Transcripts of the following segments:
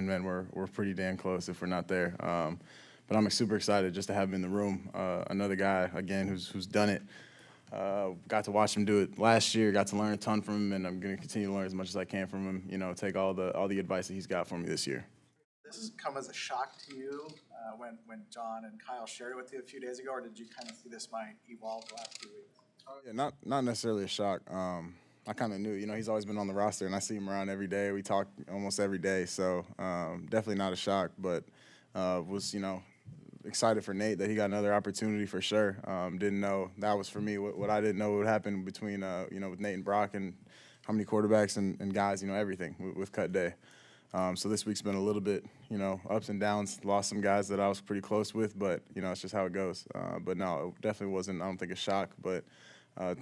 man, we're pretty damn close if we're not there. But I'm super excited just to have him in the room. Another guy again who's done it. Got to watch him do it last year. Got to learn a ton from him, and I'm going to continue to learn as much as I can from him. You know, take all the advice that he's got for me this year. This has come as a shock to you when John and Kyle shared it with you a few days ago, or did you kind of see this might evolve the last few weeks? Yeah, not necessarily a shock. I kind of knew, you know, he's always been on the roster, and I see him around every day. We talk almost every day, so definitely not a shock. But was, you know, excited for Nate that he got another opportunity for sure. Didn't know that was for me. What I didn't know would happen between, you know, with Nate and Brock and how many quarterbacks and guys, you know, everything with cut day. So this week's been a little bit, you know, ups and downs. Lost some guys that I was pretty close with, but, you know, it's just how it goes. But no, it definitely wasn't, I don't think, a shock. But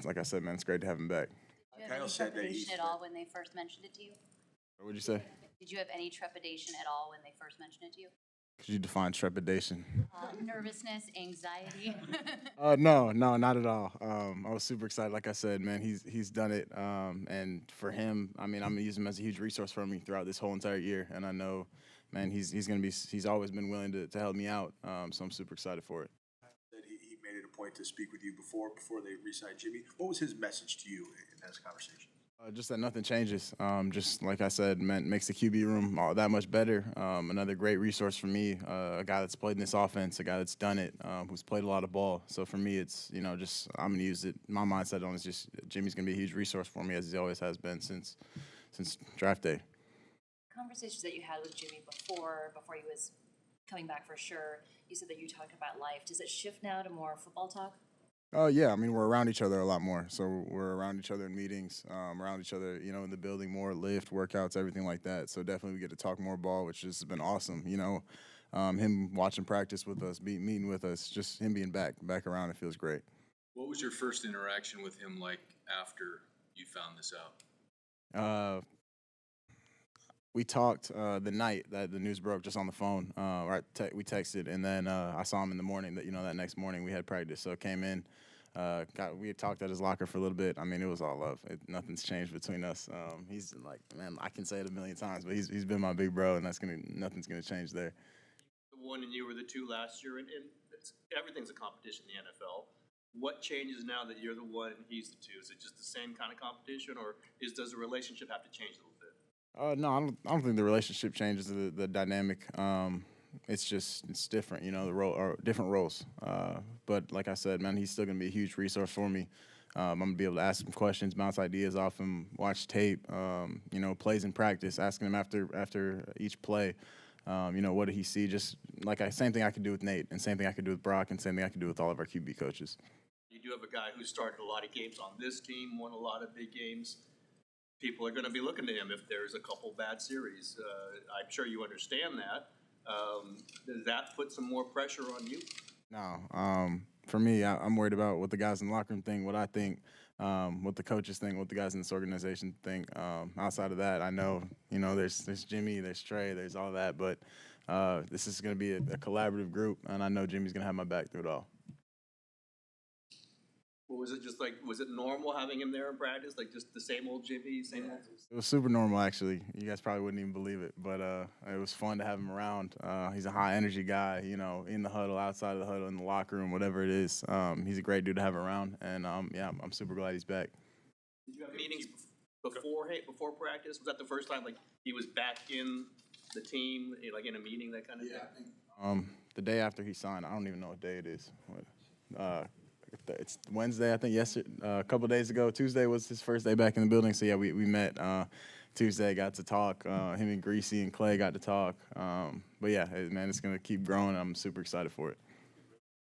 like I said, man, it's great to have him back. Did you have any trepidation at all when they first mentioned it to you? What would you say? Did you have any trepidation at all when they first mentioned it to you? Could you define trepidation? Nervousness, anxiety. No, not at all. I was super excited. Like I said, man, he's done it. And for him, I mean, I'm gonna use him as a huge resource for me throughout this whole entire year. And I know, man, he's always been willing to help me out. So I'm super excited for it. That he made it a point to speak with you before they re-signed Jimmy. What was his message to you in this conversation? Just that nothing changes. Just like I said, man, makes the QB room all that much better. Another great resource for me, a guy that's played in this offense, a guy that's done it, who's played a lot of ball. So for me, it's, you know, just I'm gonna use it. My mindset on it is just Jimmy's gonna be a huge resource for me, as he always has been since draft day. Conversations that you had with Jimmy before he was coming back for sure. You said that you talked about life. Does it shift now to more football talk? Yeah, I mean, we're around each other a lot more. So we're around each other in meetings, around each other, you know, in the building more, lift, workouts, everything like that. So definitely we get to talk more ball, which has been awesome. You know, him watching practice with us, meeting with us, just him being back around, it feels great. What was your first interaction with him like after you found this out? We talked the night that the news broke, just on the phone. We texted, and then I saw him in the morning. That next morning we had practice, so came in. We had talked at his locker for a little bit. I mean, it was all love. Nothing's changed between us. He's like, man, I can say it a million times, but he's been my big bro, and nothing's gonna change there. The one and you were the two last year, and everything's a competition in the NFL. What changes now that you're the one and he's the two? Is it just the same kind of competition, or does the relationship have to change a little bit? No, I don't think the relationship changes the dynamic. It's different, you know, the role or different roles. But like I said, man, he's still gonna be a huge resource for me. I'm gonna be able to ask him questions, bounce ideas off him, watch tape, you know, plays in practice, asking him after each play, you know, what did he see? Just like same thing I could do with Nate, and same thing I could do with Brock, and same thing I could do with all of our QB coaches. You do have a guy who started a lot of games on this team, won a lot of big games. People are going to be looking to him if there's a couple bad series. I'm sure you understand that. Does that put some more pressure on you? No. For me, I'm worried about what the guys in the locker room think, what I think, what the coaches think, what the guys in this organization think. Outside of that, I know, you know, there's Jimmy, there's Trey, there's all that, but this is going to be a collaborative group, and I know Jimmy's going to have my back through it all. Well, was it normal having him there in practice? Like just the same old Jimmy, same old? It was super normal, actually. You guys probably wouldn't even believe it, but it was fun to have him around. He's a high-energy guy, you know, in the huddle, outside of the huddle, in the locker room, whatever it is. He's a great dude to have around, and, yeah, I'm super glad he's back. Did you have meetings before practice? Was that the first time, like, he was back in the team, like in a meeting, that kind of thing? The day after he signed, I don't even know what day it is. It's Wednesday, I think. Yesterday, a couple of days ago, Tuesday was his first day back in the building. So yeah, we met Tuesday, got to talk. Him and Greasy and Clay got to talk. But yeah, man, it's gonna keep growing. I'm super excited for it.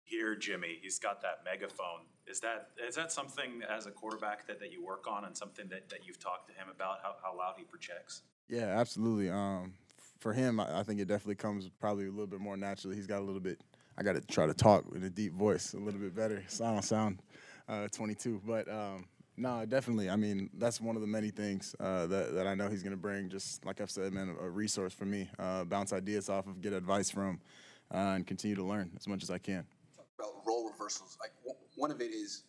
Here, Jimmy, he's got that megaphone. Is that something as a quarterback that you work on, and something that you've talked to him about, how loud he projects? Yeah, absolutely. For him, I think it definitely comes probably a little bit more naturally. He's got a little bit. I got to try to talk with a deep voice a little bit better, so I don't sound 22. But no, definitely. I mean, that's one of the many things that I know he's going to bring. Just like I've said, man, a resource for me, bounce ideas off of, get advice from, and continue to learn as much as I can. Talk about role reversals. Like one of it is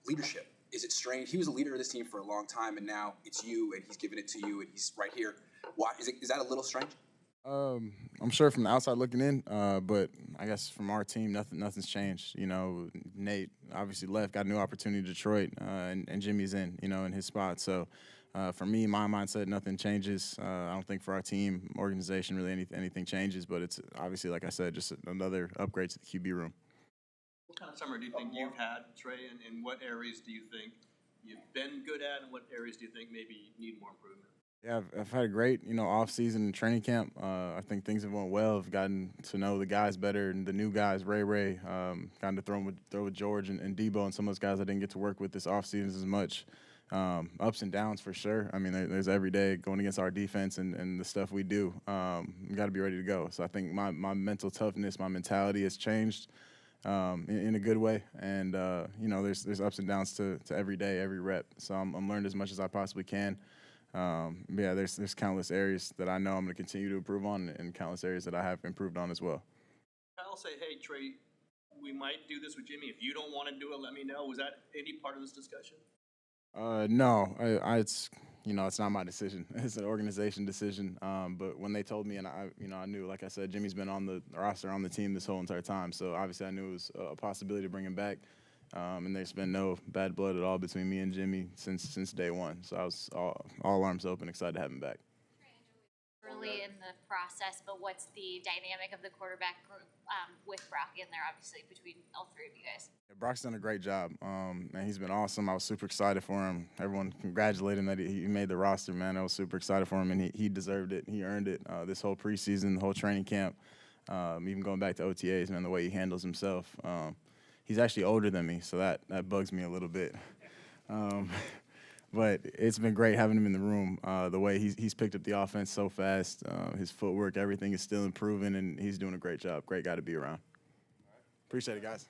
leadership. Is it strange? He was a leader of this team for a long time, and now it's you, and he's giving it to you, and he's right here. Why is that a little strange? I'm sure from the outside looking in, but I guess from our team, nothing's changed. You know, Nate obviously left, got a new opportunity in Detroit, and Jimmy's in, you know, in his spot. So for me, my mindset, nothing changes. I don't think for our team, organization, really anything changes. But it's obviously, like I said, just another upgrade to the QB room. What kind of summer do you think you've had, Trey, and what areas do you think you've been good at, and what areas do you think maybe need more improvement? Yeah, I've had a great, you know, off season and training camp. I think things have went well. I've gotten to know the guys better and the new guys, Ray, gotten to throw with George and Debo and some of those guys I didn't get to work with this off season as much. Ups and downs for sure. I mean, there's every day going against our defense and the stuff we do. We got to be ready to go. So I think my mental toughness, my mentality has changed in a good way. And you know, there's ups and downs to every day, every rep. So I'm learning as much as I possibly can. But yeah, there's countless areas that I know I'm going to continue to improve on, and countless areas that I have improved on as well. Kyle say, hey, Trey, we might do this with Jimmy. If you don't want to do it, let me know. Was that any part of this discussion? No, it's you know, it's not my decision. It's an organization decision. But when they told me, and I knew, like I said, Jimmy's been on the roster, on the team this whole entire time. So obviously, I knew it was a possibility to bring him back. And there's been no bad blood at all between me and Jimmy since day one. So I was all arms open, excited to have him back. Early in the process, but what's the dynamic of the quarterback group with Brock in there, obviously, between all three of you guys? Yeah, Brock's done a great job, and he's been awesome. I was super excited for him. Everyone congratulated him that he made the roster, man. I was super excited for him, and he deserved it. He earned it this whole preseason, the whole training camp, even going back to OTAs, man, the way he handles himself. He's actually older than me, so that bugs me a little bit. But it's been great having him in the room. The way he's picked up the offense so fast, his footwork, everything is still improving, and he's doing a great job. Great guy to be around. Appreciate it, guys.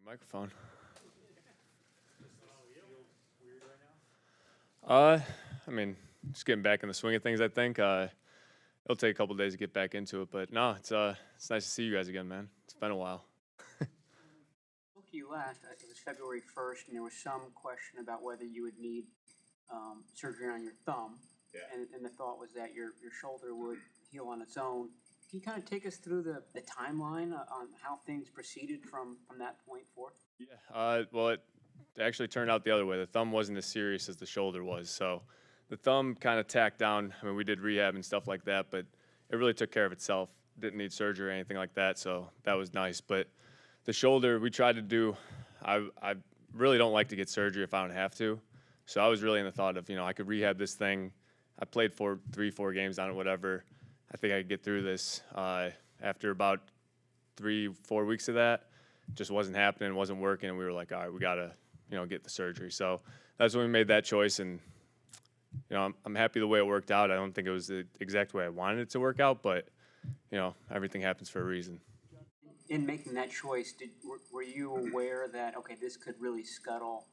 Microphone. I mean, just getting back in the swing of things. I think it'll take a couple days to get back into it, but no, it's nice to see you guys again, man. It's been a while. Spoke to you last. It was February 1st, and there was some question about whether you would need surgery on your thumb. Yeah. And the thought was that your shoulder would heal on its own. Can you kind of take us through the timeline on how things proceeded from that point forth? Yeah. Well, it actually turned out the other way. The thumb wasn't as serious as the shoulder was, so the thumb kind of tacked down. I mean, we did rehab and stuff like that, but it really took care of itself. Didn't need surgery or anything like that, so that was nice. But the shoulder, we tried to do. I really don't like to get surgery if I don't have to. So I was really in the thought of, I could rehab this thing. I played 3-4 games on it, whatever. I think I could get through this. After about 3-4 weeks of that, just wasn't happening, wasn't working, and we were like, all right, we gotta, get the surgery. So that's when we made that choice, and I'm happy the way it worked out. I don't think it was the exact way I wanted it to work out, but everything happens for a reason. In making that choice, were you aware that this could really scuttle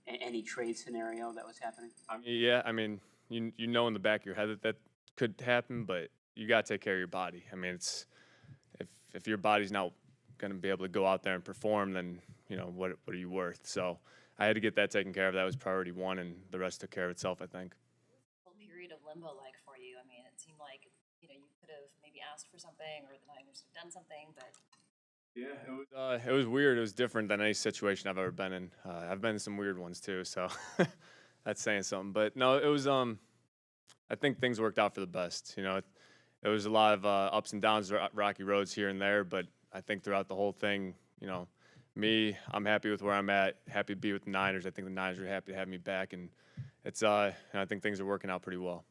any trade scenario that was happening? I mean, you know in the back of your head that could happen, but you got to take care of your body. I mean, it's if your body's not going to be able to go out there and perform, then what are you worth? So I had to get that taken care of. That was priority one, and the rest took care of itself, I think. Whole period of limbo like for you. I mean, it seemed like you could have maybe asked for something, or the Niners have done something, but. Yeah, it was weird. It was different than any situation I've ever been in. I've been in some weird ones too, so that's saying something. But no, it was. I think things worked out for the best. It was a lot of ups and downs, rocky roads here and there. But I think throughout the whole thing, I'm happy with where I'm at. Happy to be with the Niners. I think the Niners are happy to have me back, and it's. I think things are working out pretty well.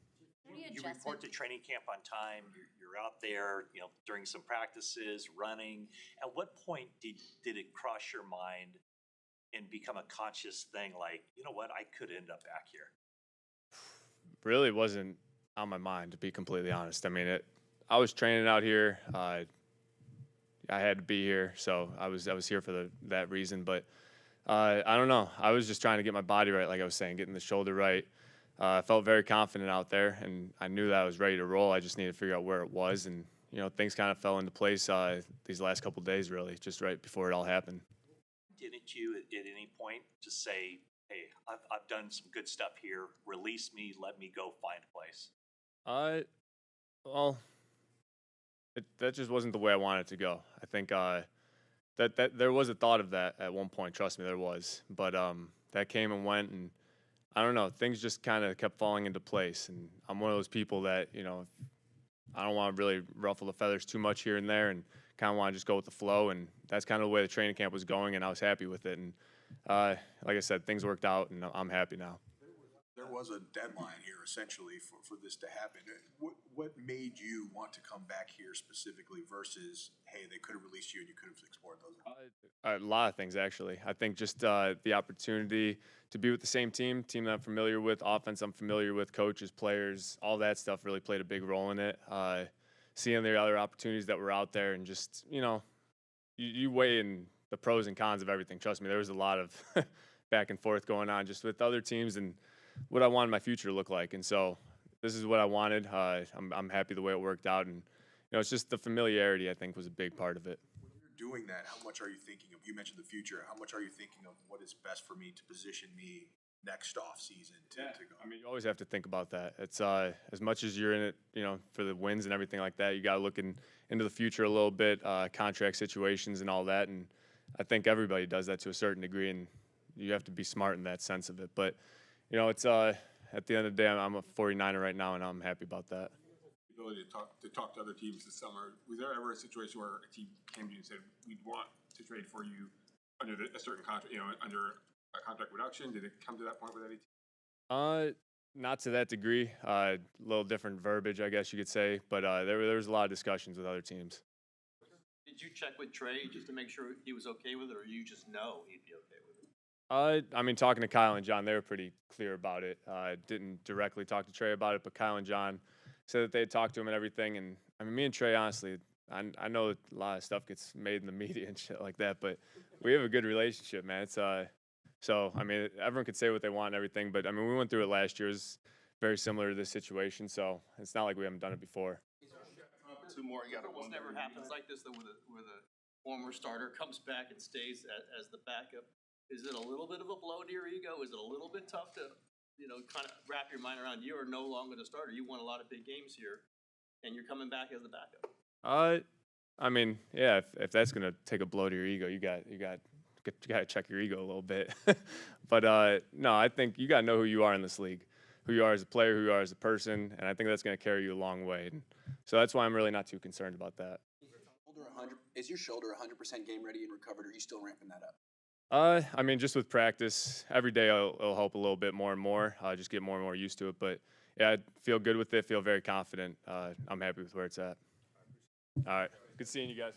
You report to training camp on time. You're out there, during some practices, running. At what point did it cross your mind and become a conscious thing? Like, you know what, I could end up back here. Really wasn't on my mind, to be completely honest. I mean, I was training out here. I had to be here, so I was here for that reason. But I don't know. I was just trying to get my body right, like I was saying, getting the shoulder right. I felt very confident out there, and I knew that I was ready to roll. I just needed to figure out where it was, and things kind of fell into place these last couple of days, really, just right before it all happened. Didn't you at any point just say, hey, I've done some good stuff here, release me, let me go find a place? Well, that just wasn't the way I wanted it to go. I think that there was a thought of that at one point. Trust me, there was. But that came and went, and I don't know. Things just kind of kept falling into place, and I'm one of those people that I don't want to really ruffle the feathers too much here and there, and kind of want to just go with the flow. And that's kind of the way the training camp was going, and I was happy with it. And like I said, things worked out, and I'm happy now. There was a deadline here, essentially, for this to happen. What made you want to come back here specifically versus, hey, they could have released you and you could have explored those? A lot of things, actually. I think just the opportunity to be with the same team that I'm familiar with, offense I'm familiar with, coaches, players, all that stuff really played a big role in it. Seeing the other opportunities that were out there, and just, you weigh in the pros and cons of everything. Trust me, there was a lot of back and forth going on just with other teams and what I wanted my future to look like. And so this is what I wanted. I'm happy the way it worked out. And, it's just the familiarity, I think, was a big part of it. When you're doing that, how much are you thinking of, you mentioned the future, how much are you thinking of what is best for me to position me next off season to go? I mean, you always have to think about that. It's as much as you're in it, for the wins and everything like that, you got to look into the future a little bit, contract situations and all that. And I think everybody does that to a certain degree, and you have to be smart in that sense of it. But it's at the end of the day, I'm a 49er right now, and I'm happy about that. The ability to talk to other teams this summer. Was there ever a situation where a team came to you and said, "We'd want to trade for you under a certain contract, under a contract reduction"? Did it come to that point with any team? Not to that degree. A little different verbiage, I guess you could say. But there was a lot of discussions with other teams. Did you check with Trey just to make sure he was okay with it, or you just know he'd be okay with it? I mean, talking to Kyle and John, they were pretty clear about it. Didn't directly talk to Trey about it, but Kyle and John said that they had talked to him and everything. And I mean, me and Trey, honestly, I know a lot of stuff gets made in the media and shit like that, but we have a good relationship, man. It's so I mean, everyone could say what they want and everything, but I mean, we went through it last year. It was very similar to this situation, so it's not like we haven't done it before. Two more, you got almost never happens like this, though, where the former starter comes back and stays as the backup. Is it a little bit of a blow to your ego? Is it a little bit tough to, kind of wrap your mind around you are no longer the starter? You won a lot of big games here, and you're coming back as the backup. I mean, yeah, if that's gonna take a blow to your ego, you got to check your ego a little bit. But no, I think you got to know who you are in this league, who you are as a player, who you are as a person, and I think that's going to carry you a long way. And so that's why I'm really not too concerned about that. Is your shoulder 100% game ready and recovered, or are you still ramping that up? I mean, just with practice, every day it'll help a little bit more and more. Just get more and more used to it. But yeah, I feel good with it. Feel very confident. I'm happy with where it's at. All right, good seeing you guys.